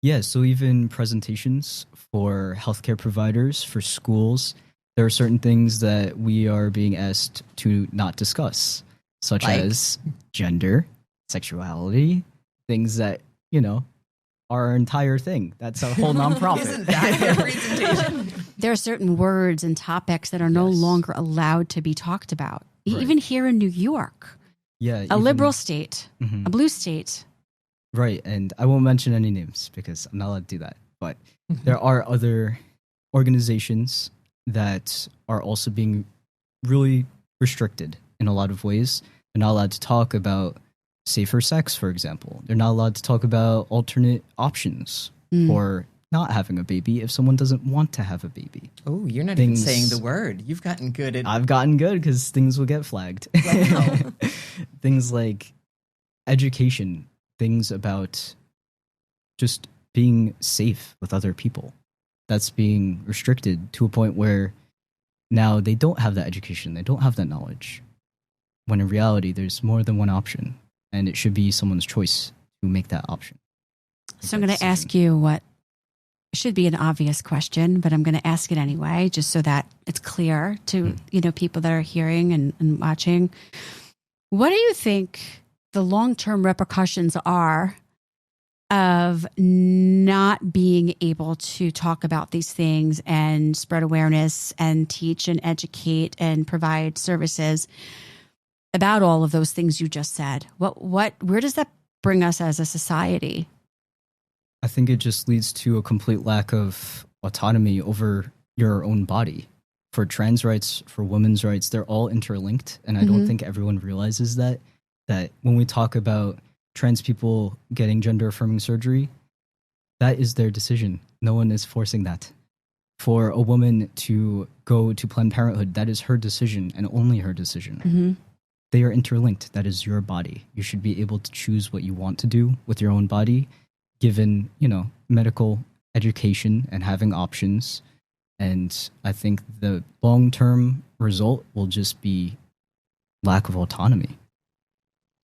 Yeah, so even presentations for healthcare providers, for schools, there are certain things that we are being asked to not discuss, such as gender, sexuality, things that, you know, are our entire thing. That's our whole nonprofit. Isn't that your presentation? there are certain words and topics that are no longer allowed to be talked about. Right. Even here in New York, a liberal state, a blue state. Right. And I won't mention any names because I'm not allowed to do that. But there are other organizations that are also being really restricted in a lot of ways. They're not allowed to talk about safer sex, for example. They're not allowed to talk about alternate options for not having a baby if someone doesn't want to have a baby. Oh, you're not even saying the word. You've gotten good at... I've gotten good because things will get flagged. Wow. Things like education, things about just being safe with other people. That's being restricted to a point where now they don't have that education. They don't have that knowledge. When in reality, there's more than one option. And it should be someone's choice to make that option. So I'm going to ask you what should be an obvious question, but I'm going to ask it anyway, just so that it's clear to people that are hearing and watching. What do you think the long-term repercussions are of not being able to talk about these things and spread awareness and teach and educate and provide services about all of those things you just said? Where does that bring us as a society? I think it just leads to a complete lack of autonomy over your own body. For trans rights, for women's rights, they're all interlinked. And I don't think everyone realizes that when we talk about trans people getting gender affirming surgery, that is their decision. No one is forcing that. For a woman to go to Planned Parenthood, that is her decision and only her decision. They are interlinked. That is your body. You should be able to choose what you want to do with your own body, given, medical education and having options. And I think the long-term result will just be lack of autonomy.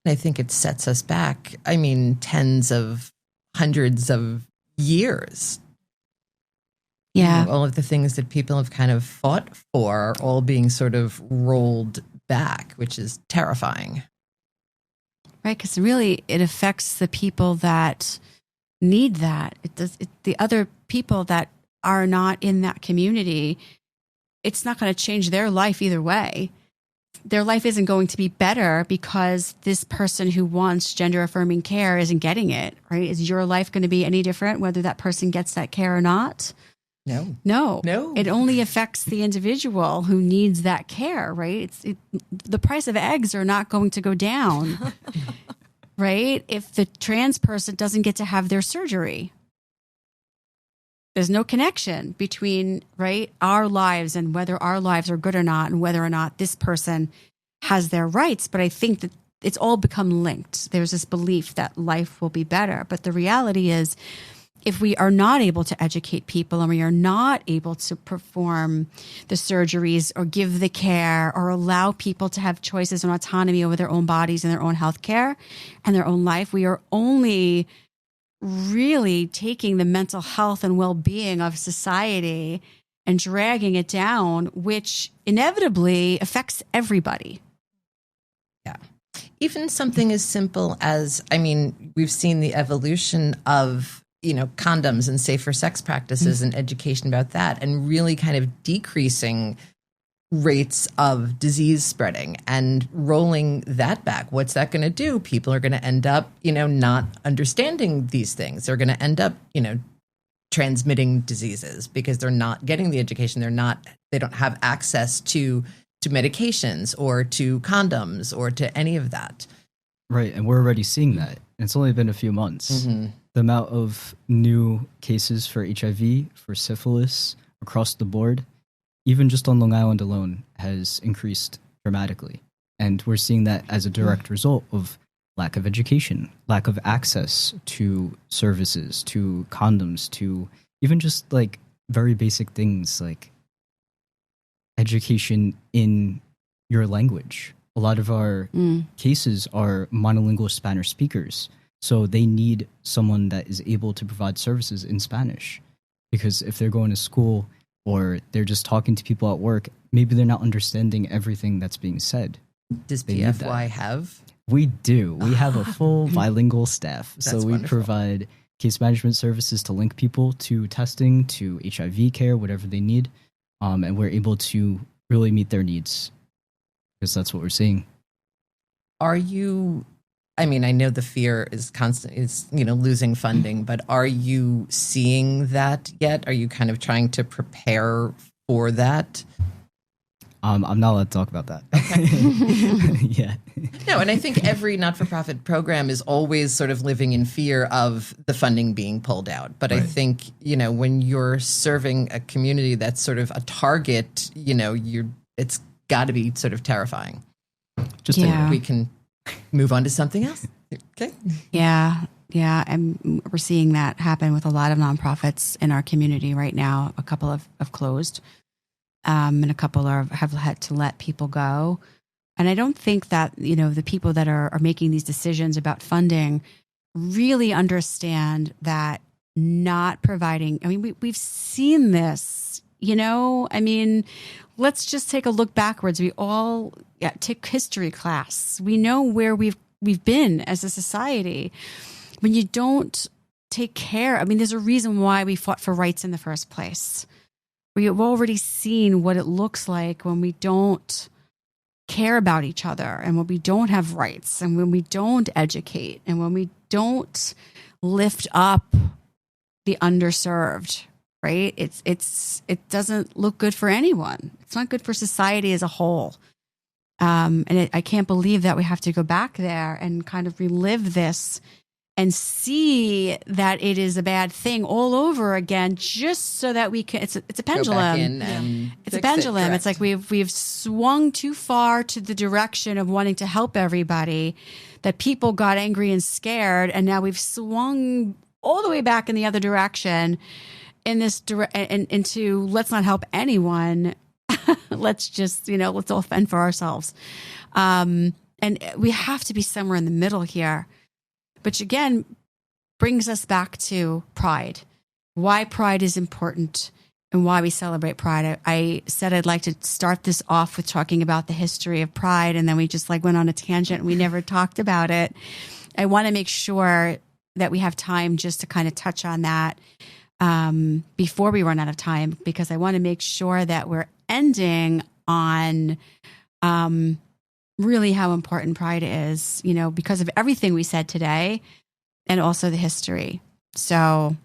I think it sets us back, tens of hundreds of years. Yeah. All of the things that people have kind of fought for are all being sort of rolled back, which is terrifying. Right, because really it affects the people that need that. The other people that are not in that community, it's not going to change their life either way. Their life isn't going to be better because this person who wants gender affirming care isn't getting it, right? Is your life going to be any different whether that person gets that care or not? No. It only affects the individual who needs that care, right? The price of eggs are not going to go down, right? If the trans person doesn't get to have their surgery. There's no connection between, right, our lives and whether our lives are good or not and whether or not this person has their rights. But I think that it's all become linked. There's this belief that life will be better. But the reality is, if we are not able to educate people and we are not able to perform the surgeries or give the care or allow people to have choices and autonomy over their own bodies and their own health care and their own life, we are only really taking the mental health and well-being of society and dragging it down, which inevitably affects everybody. Yeah. Even something as simple as, we've seen the evolution of condoms and safer sex practices and education about that, and really kind of decreasing rates of disease spreading and rolling that back. What's that going to do? People are going to end up, not understanding these things. They're going to end up, transmitting diseases because they're not getting the education. They don't have access to medications or to condoms or to any of that. Right. And we're already seeing that. It's only been a few months. The amount of new cases for HIV, for syphilis across the board, even just on Long Island alone, has increased dramatically. And we're seeing that as a direct result of lack of education, lack of access to services, to condoms, to even just like very basic things like education in your language. A lot of our cases are monolingual Spanish speakers. So they need someone that is able to provide services in Spanish. Because if they're going to school or they're just talking to people at work, maybe they're not understanding everything that's being said. Does PFY have? We do. We have a full bilingual staff. So we provide case management services to link people to testing, to HIV care, whatever they need. and we're able to really meet their needs, because that's what we're seeing. Are you, I mean, I know the fear is constant, is, losing funding, but are you seeing that yet? Are you kind of trying to prepare for that? I'm not allowed to talk about that. Okay. Yeah. No, and I think every not-for-profit program is always sort of living in fear of the funding being pulled out. But right. I think, when you're serving a community that's sort of a target, it's got to be sort of terrifying. Just so we can move on to something else. Okay. Yeah. Yeah. And we're seeing that happen with a lot of nonprofits in our community right now. A couple have closed. And a couple have had to let people go. And I don't think that, the people that are making these decisions about funding really understand that not providing, we've seen this, let's just take a look backwards. We all take history class. We know where we've been as a society. When you don't take care, there's a reason why we fought for rights in the first place. We have already seen what it looks like when we don't care about each other, and when we don't have rights, and when we don't educate, and when we don't lift up the underserved, right? It doesn't look good for anyone. It's not good for society as a whole. I can't believe that we have to go back there and kind of relive this and see that it is a bad thing all over again, just so that we can. It's a pendulum. Go back in and it's a pendulum. It's like we've swung too far to the direction of wanting to help everybody, that people got angry and scared, and now we've swung all the way back in the other direction, in this into let's not help anyone. Let's just let's all fend for ourselves, and we have to be somewhere in the middle here. Which again brings us back to pride, why pride is important and why we celebrate pride. I said I'd like to start this off with talking about the history of pride, and then we just went on a tangent and we never talked about it. I want to make sure that we have time just to kind of touch on that before we run out of time, because I want to make sure that we're ending on really how important pride is, because of everything we said today and also the history. So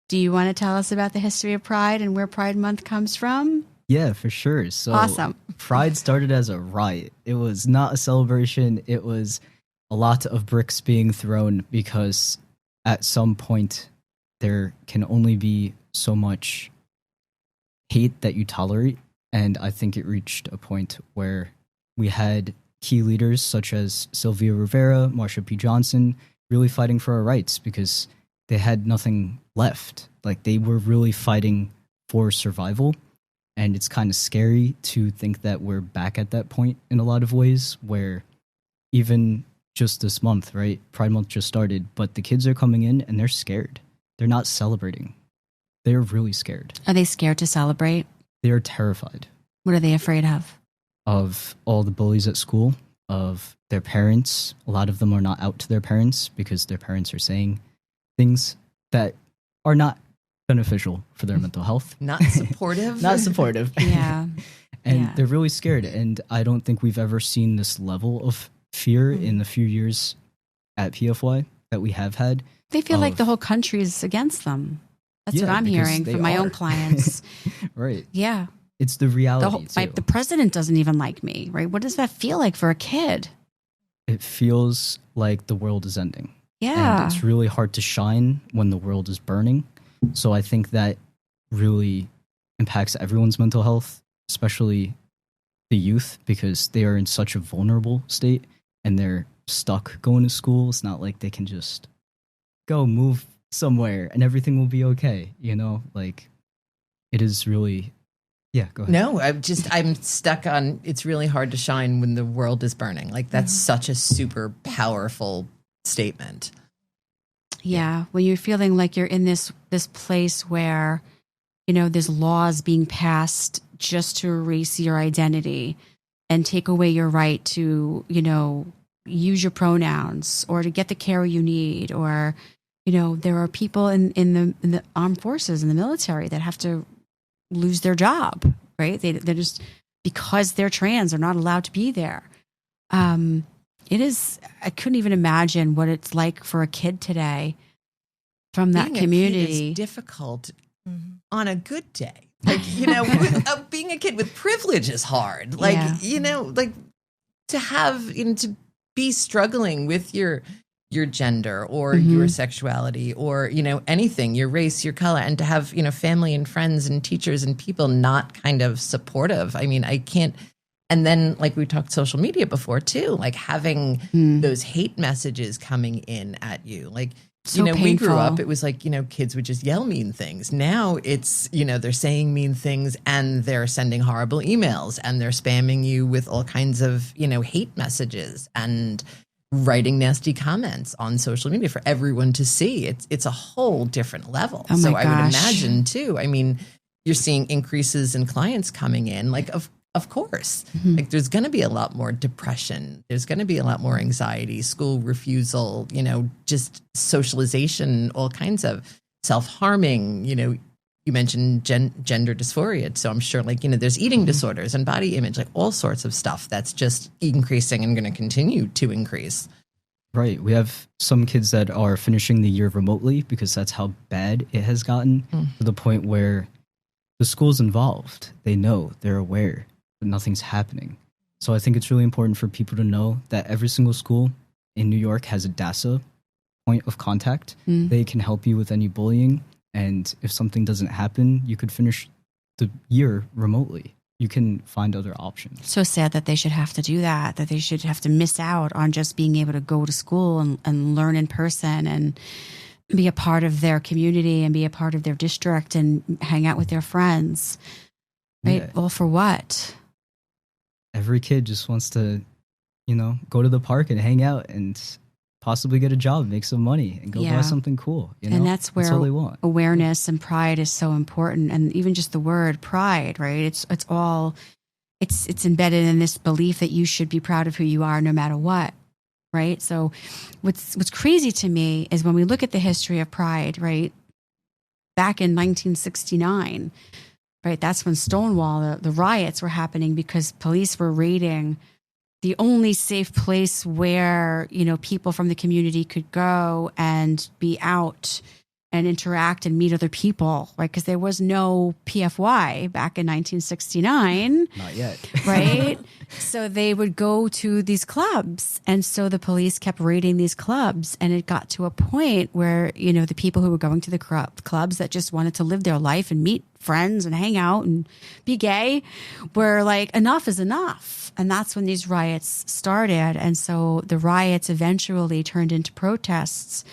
do you want to tell us about the history of pride and where Pride Month comes from? Yeah, for sure. So awesome. Pride started as a riot. It was not a celebration. It was a lot of bricks being thrown, because at some point there can only be so much hate that you tolerate. And I think it reached a point where we had key leaders such as Sylvia Rivera, Marsha P. Johnson, really fighting for our rights, because they had nothing left. They were really fighting for survival. And it's kind of scary to think that we're back at that point in a lot of ways, where even just this month, right? Pride Month just started, but the kids are coming in and they're scared. They're not celebrating. They're really scared. Are they scared to celebrate? They are terrified. What are they afraid of? Of all the bullies at school, of their parents. A lot of them are not out to their parents because their parents are saying things that are not beneficial for their mental health. Not supportive. Not supportive. Yeah. And they're really scared. And I don't think we've ever seen this level of fear in the few years at PFY that we have had. They feel like the whole country is against them. That's what I'm hearing from my own clients. Right. Yeah. It's the reality. The president doesn't even like me, right? What does that feel like for a kid? It feels like the world is ending. Yeah. And it's really hard to shine when the world is burning. So I think that really impacts everyone's mental health, especially the youth, because they are in such a vulnerable state and they're stuck going to school. It's not like they can just go move somewhere and everything will be okay. It is really... Yeah, go ahead. No, I'm stuck on, it's really hard to shine when the world is burning. That's such a super powerful statement. Yeah, when you're feeling like you're in this place where, there's laws being passed just to erase your identity and take away your right to, use your pronouns or to get the care you need, or, there are people in the armed forces, in the military, that have to lose their job, right? They're just, because they're trans, are not allowed to be there. It is, I couldn't even imagine what it's like for a kid today from that Being community. A kid is difficult on a good day. Like, being a kid with privilege is hard. Like, like to have, to be struggling with your gender or your sexuality or, anything, your race, your color, and to have, family and friends and teachers and people not kind of supportive. I mean, I can't. And then, like we talked social media before too, like having those hate messages coming in at you. Like, so we grew up, it was like, kids would just yell mean things. Now it's, they're saying mean things and they're sending horrible emails and they're spamming you with all kinds of, hate messages and writing nasty comments on social media for everyone to see. It's a whole different level. Oh my gosh. I would imagine too. I mean, you're seeing increases in clients coming in, like of course, like there's going to be a lot more depression. There's going to be a lot more anxiety, school refusal, just socialization, all kinds of self-harming, you mentioned gender dysphoria. So I'm sure there's eating disorders and body image, like all sorts of stuff that's just increasing and going to continue to increase. Right. We have some kids that are finishing the year remotely because that's how bad it has gotten to the point where the school's involved. They know, they're aware. Nothing's happening. So I think it's really important for people to know that every single school in New York has a DASA point of contact. They can help you with any bullying. And if something doesn't happen, you could finish the year remotely. You can find other options. So sad that they should have to do that they should have to miss out on just being able to go to school and learn in person and be a part of their community and be a part of their district and hang out with their friends. Right? Yeah. Well, for what? Every kid just wants to, go to the park and hang out and possibly get a job, make some money, and go buy something cool. And that's where all they want. Awareness and pride is so important. And even just the word pride, right? It's embedded in this belief that you should be proud of who you are no matter what. Right. So what's crazy to me is when we look at the history of pride, right? Back in 1969, right? That's when Stonewall, the riots were happening because police were raiding the only safe place where, people from the community could go and be out and interact and meet other people, right? Because there was no PFY back in 1969. Not yet. Right? So they would go to these clubs. And so the police kept raiding these clubs. And it got to a point where, the people who were going to the clubs that just wanted to live their life and meet friends and hang out and be gay were like, enough is enough. And that's when these riots started. And so the riots eventually turned into protests.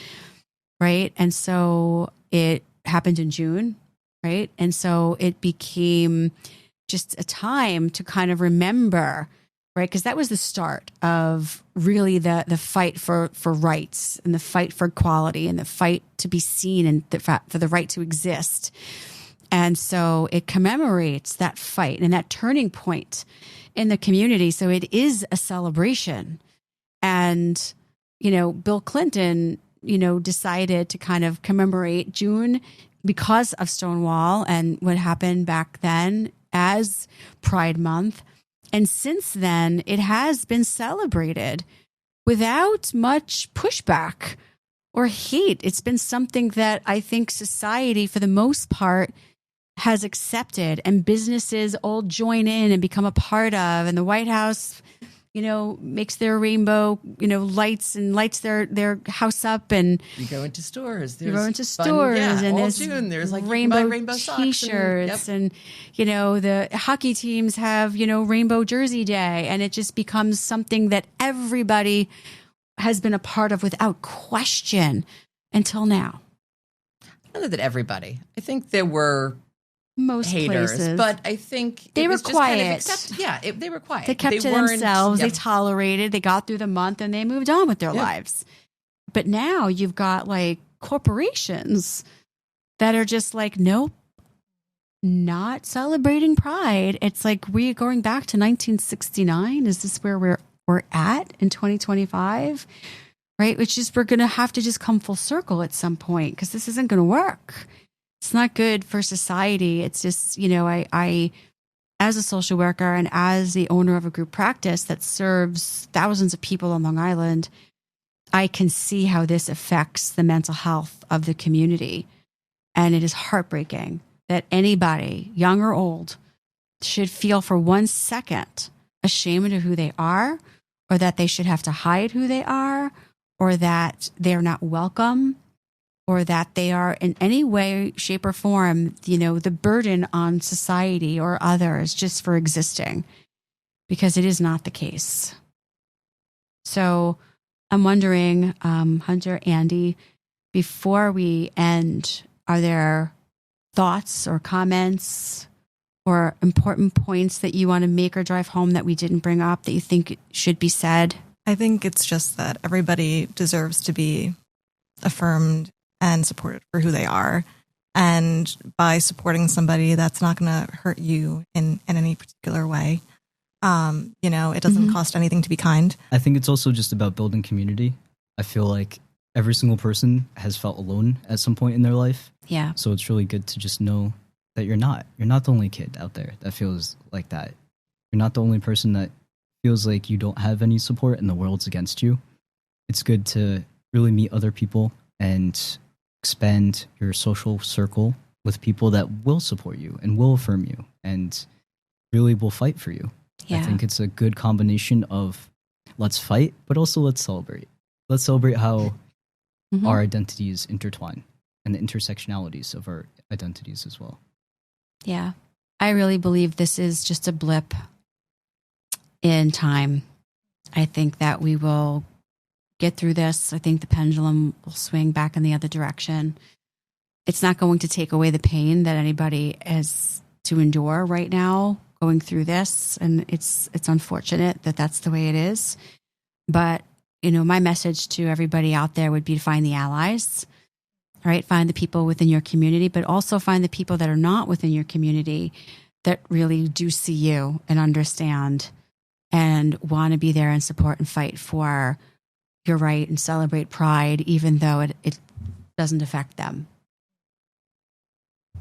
Right. And so it happened in June. Right. And so it became just a time to kind of remember, right? Because that was the start of really the fight for rights and the fight for equality and the fight to be seen and for the right to exist. And so it commemorates that fight and that turning point in the community. So it is a celebration. And, Bill Clinton, decided to kind of commemorate June because of Stonewall and what happened back then as Pride Month. And since then, it has been celebrated without much pushback or hate. It's been something that I think society, for the most part, has accepted, and businesses all join in and become a part of. And the White House, makes their rainbow, lights and lights their house up. And you go into stores. And there's June. There's like rainbow T-shirts, and the hockey teams have Rainbow Jersey Day, and it just becomes something that everybody has been a part of without question until now. I don't know that everybody. I think there were most haters, places, but I think they were quiet. Kind of they were quiet. They kept to themselves. They tolerated. They got through the month, and they moved on with their lives. But now you've got like corporations that are just like, nope, not celebrating Pride. It's like we're going back to 1969. Is this where we're at in 2025? Right, which is we're going to have to just come full circle at some point because this isn't going to work. It's not good for society. It's just, I as a social worker and as the owner of a group practice that serves thousands of people on Long Island, I can see how this affects the mental health of the community. And it is heartbreaking that anybody, young or old, should feel for 1 second ashamed of who they are, or that they should have to hide who they are, or that they're not welcome, or that they are in any way, shape, or form, the burden on society or others just for existing, because it is not the case. So I'm wondering, Hunter, Andi, before we end, are there thoughts or comments or important points that you want to make or drive home that we didn't bring up that you think should be said? I think it's just that everybody deserves to be affirmed and supported for who they are. And by supporting somebody, that's not going to hurt you in any particular way. It doesn't cost anything to be kind. I think it's also just about building community. I feel like every single person has felt alone at some point in their life. Yeah. So it's really good to just know that you're not the only kid out there that feels like that. You're not the only person that feels like you don't have any support and the world's against you. It's good to really meet other people and expand your social circle with people that will support you and will affirm you and really will fight for you. Yeah. I think it's a good combination of let's fight, but also let's celebrate. Let's celebrate how our identities intertwine and the intersectionalities of our identities as well. Yeah. I really believe this is just a blip in time. I think that we will get through this. I think the pendulum will swing back in the other direction. It's not going to take away the pain that anybody has to endure right now going through this. And it's unfortunate that that's the way it is. But, my message to everybody out there would be to find the allies, right? Find the people within your community, but also find the people that are not within your community that really do see you and understand and want to be there and support and fight for your right and celebrate pride, even though it doesn't affect them.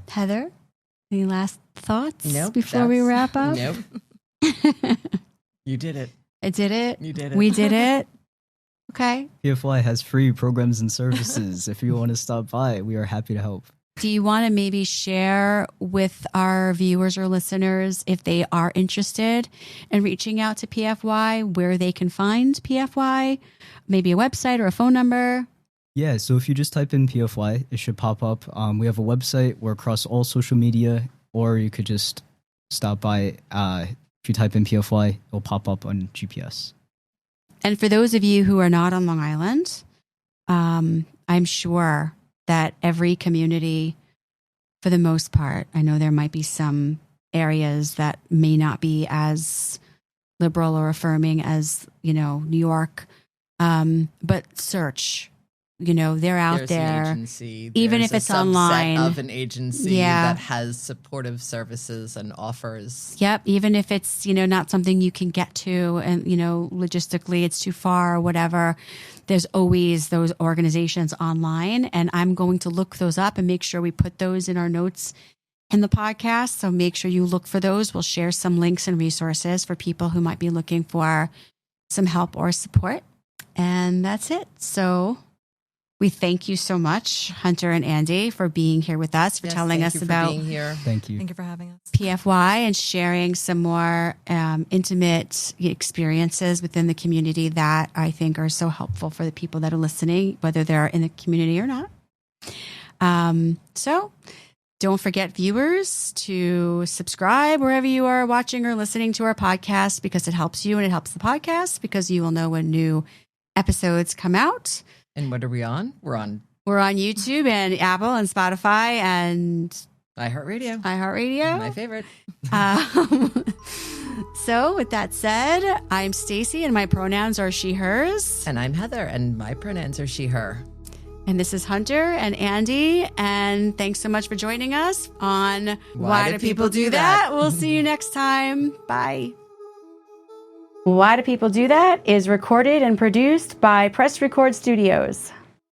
Heather, any last thoughts before we wrap up? Nope. You did it. I did it. You did it. We did it. Okay. PFY has free programs and services. If you want to stop by, we are happy to help. Do you want to maybe share with our viewers or listeners, if they are interested in reaching out to PFY, where they can find PFY, maybe a website or a phone number? Yeah, so if you just type in PFY, it should pop up. We have a website. We're across all social media, or you could just stop by. If you type in PFY, it'll pop up on GPS. And for those of you who are not on Long Island, I'm sure that every community, for the most part, I know there might be some areas that may not be as liberal or affirming as, New York, but search. They're out There's there, an agency. even There's if it's a subset online, of an agency that has supportive services and offers. Yep. Even if it's, not something you can get to and, logistically it's too far or whatever, there's always those organizations online. And I'm going to look those up and make sure we put those in our notes in the podcast. So make sure you look for those. We'll share some links and resources for people who might be looking for some help or support. And that's it. So we thank you so much, Hunter and Andi, for being here with us, for telling us about being here. Thank you. Thank you for having us. PFY and sharing some more intimate experiences within the community that I think are so helpful for the people that are listening, whether they're in the community or not. So don't forget, viewers, to subscribe wherever you are watching or listening to our podcast, because it helps you and it helps the podcast, because you will know when new episodes come out. And what are we on? We're on YouTube and Apple and Spotify and iHeartRadio. My favorite. So with that said, I'm Stacy and my pronouns are she, hers. And I'm Heather and my pronouns are she, her. And this is Hunter and Andi. And thanks so much for joining us on Why Do People Do That? We'll see you next time. Bye. Why Do People Do That is recorded and produced by Press Record Studios.